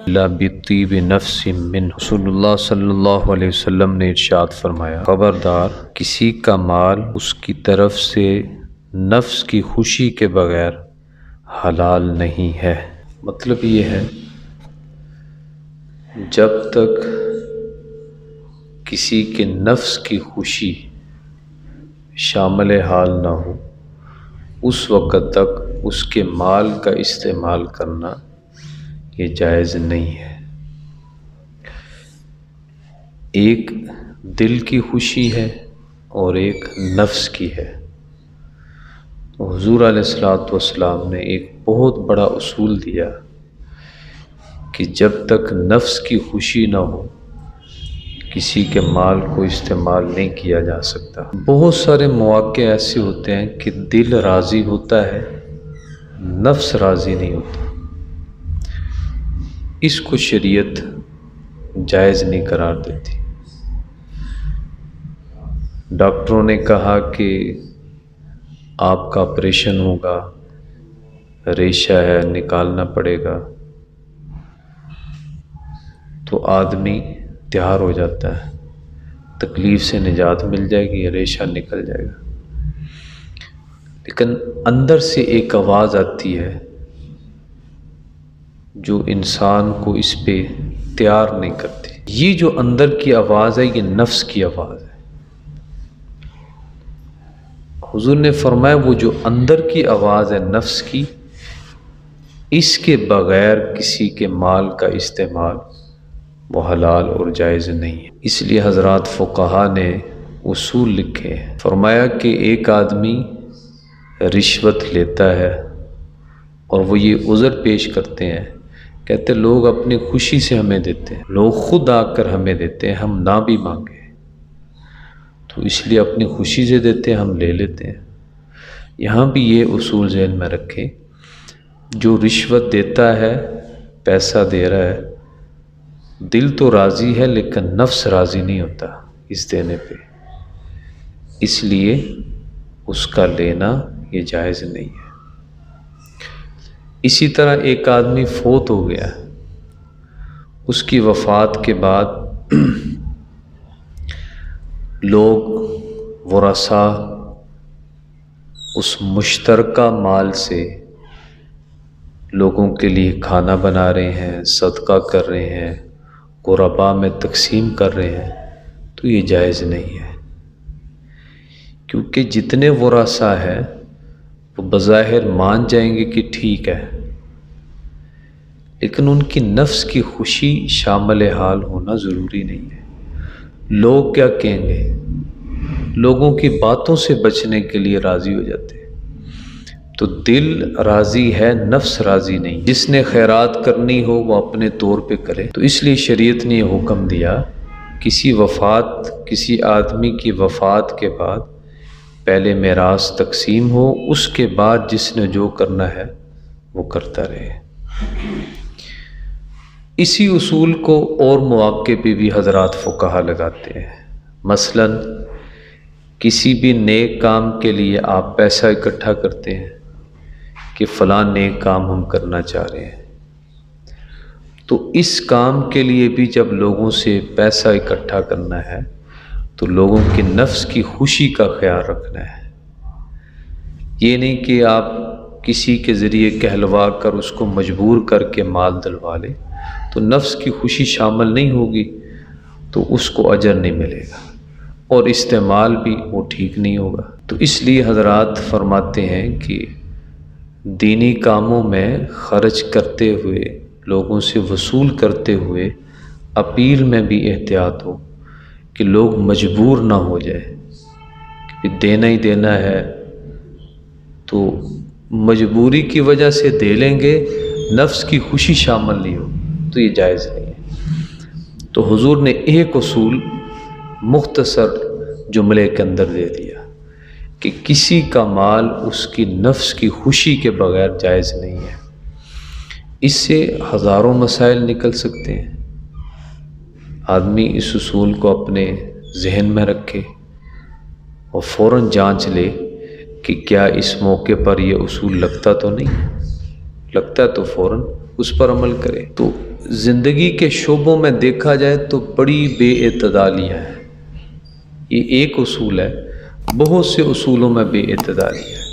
لا بطیب نفس من۔ رسول اللہ صلی اللہ علیہ وسلم نے ارشاد فرمایا، خبردار کسی کا مال اس کی طرف سے نفس کی خوشی کے بغیر حلال نہیں ہے۔ مطلب یہ ہے جب تک کسی کے نفس کی خوشی شامل حال نہ ہو اس وقت تک اس کے مال کا استعمال کرنا یہ جائز نہیں ہے۔ ایک دل کی خوشی ہے اور ایک نفس کی ہے۔ تو حضور علیہ الصلوۃ والسلام نے ایک بہت بڑا اصول دیا کہ جب تک نفس کی خوشی نہ ہو کسی کے مال کو استعمال نہیں کیا جا سکتا۔ بہت سارے مواقع ایسے ہوتے ہیں کہ دل راضی ہوتا ہے، نفس راضی نہیں ہوتا، اس کو شریعت جائز نہیں قرار دیتی۔ ڈاکٹروں نے کہا کہ آپ کا آپریشن ہوگا، ریشہ ہے نکالنا پڑے گا، تو آدمی تیار ہو جاتا ہے، تکلیف سے نجات مل جائے گی، ریشہ نکل جائے گا۔ لیکن اندر سے ایک آواز آتی ہے جو انسان کو اس پہ تیار نہیں کرتی۔ یہ جو اندر کی آواز ہے یہ نفس کی آواز ہے۔ حضور نے فرمایا وہ جو اندر کی آواز ہے نفس کی، اس کے بغیر کسی کے مال کا استعمال وہ حلال اور جائز نہیں ہے۔ اس لیے حضرات فقہا نے اصول لکھے ہیں، فرمایا کہ ایک آدمی رشوت لیتا ہے اور وہ یہ عذر پیش کرتے ہیں، کہتے لوگ اپنی خوشی سے ہمیں دیتے ہیں، لوگ خود آ کر ہمیں دیتے ہیں، ہم نہ بھی مانگے تو اس لیے اپنی خوشی سے دیتے ہیں، ہم لے لیتے ہیں۔ یہاں بھی یہ اصول ذہن میں رکھیں، جو رشوت دیتا ہے، پیسہ دے رہا ہے، دل تو راضی ہے لیکن نفس راضی نہیں ہوتا اس دینے پہ، اس لیے اس کا لینا یہ جائز نہیں ہے۔ اسی طرح ایک آدمی فوت ہو گیا، اس کی وفات کے بعد لوگ ورثاء اس مشترکہ مال سے لوگوں کے لیے کھانا بنا رہے ہیں، صدقہ کر رہے ہیں، غرباء میں تقسیم کر رہے ہیں، تو یہ جائز نہیں ہے، کیونکہ جتنے ورثاء ہیں وہ بظاہر مان جائیں گے کہ ٹھیک ہے، لیکن ان کی نفس کی خوشی شامل حال ہونا ضروری نہیں ہے۔ لوگ کیا کہیں گے؟ لوگوں کی باتوں سے بچنے کے لیے راضی ہو جاتے ہیں۔ تو دل راضی ہے، نفس راضی نہیں۔ جس نے خیرات کرنی ہو وہ اپنے طور پہ کرے۔ تو اس لیے شریعت نے یہ حکم دیا، کسی آدمی کی وفات کے بعد پہلے میراث تقسیم ہو، اس کے بعد جس نے جو کرنا ہے وہ کرتا رہے۔ اسی اصول کو اور مواقع پہ بھی حضرات فقہا لگاتے ہیں۔ مثلا کسی بھی نیک کام کے لیے آپ پیسہ اکٹھا کرتے ہیں کہ فلاں نیک کام ہم کرنا چاہ رہے ہیں، تو اس کام کے لیے بھی جب لوگوں سے پیسہ اکٹھا کرنا ہے تو لوگوں کے نفس کی خوشی کا خیال رکھنا ہے۔ یہ نہیں کہ آپ کسی کے ذریعے کہلوا کر اس کو مجبور کر کے مال دلوا لیں، تو نفس کی خوشی شامل نہیں ہوگی تو اس کو اجر نہیں ملے گا اور استعمال بھی وہ ٹھیک نہیں ہوگا۔ تو اس لیے حضرات فرماتے ہیں کہ دینی کاموں میں خرچ کرتے ہوئے، لوگوں سے وصول کرتے ہوئے اپیل میں بھی احتیاط ہو کہ لوگ مجبور نہ ہو جائے کہ دینا ہی دینا ہے، تو مجبوری کی وجہ سے دے لیں گے، نفس کی خوشی شامل نہیں ہو تو یہ جائز نہیں ہے۔ تو حضور نے ایک اصول مختصر جملے کے اندر دے دیا کہ کسی کا مال اس کی نفس کی خوشی کے بغیر جائز نہیں ہے۔ اس سے ہزاروں مسائل نکل سکتے ہیں۔ آدمی اس اصول کو اپنے ذہن میں رکھے اور فوراً جانچ لے کہ کیا اس موقع پر یہ اصول لگتا تو نہیں، لگتا ہے تو فوراً اس پر عمل کریں۔ تو زندگی کے شعبوں میں دیکھا جائے تو بڑی بے اعتدالیاں ہیں، یہ ایک اصول ہے، بہت سے اصولوں میں بے اعتدالی ہے۔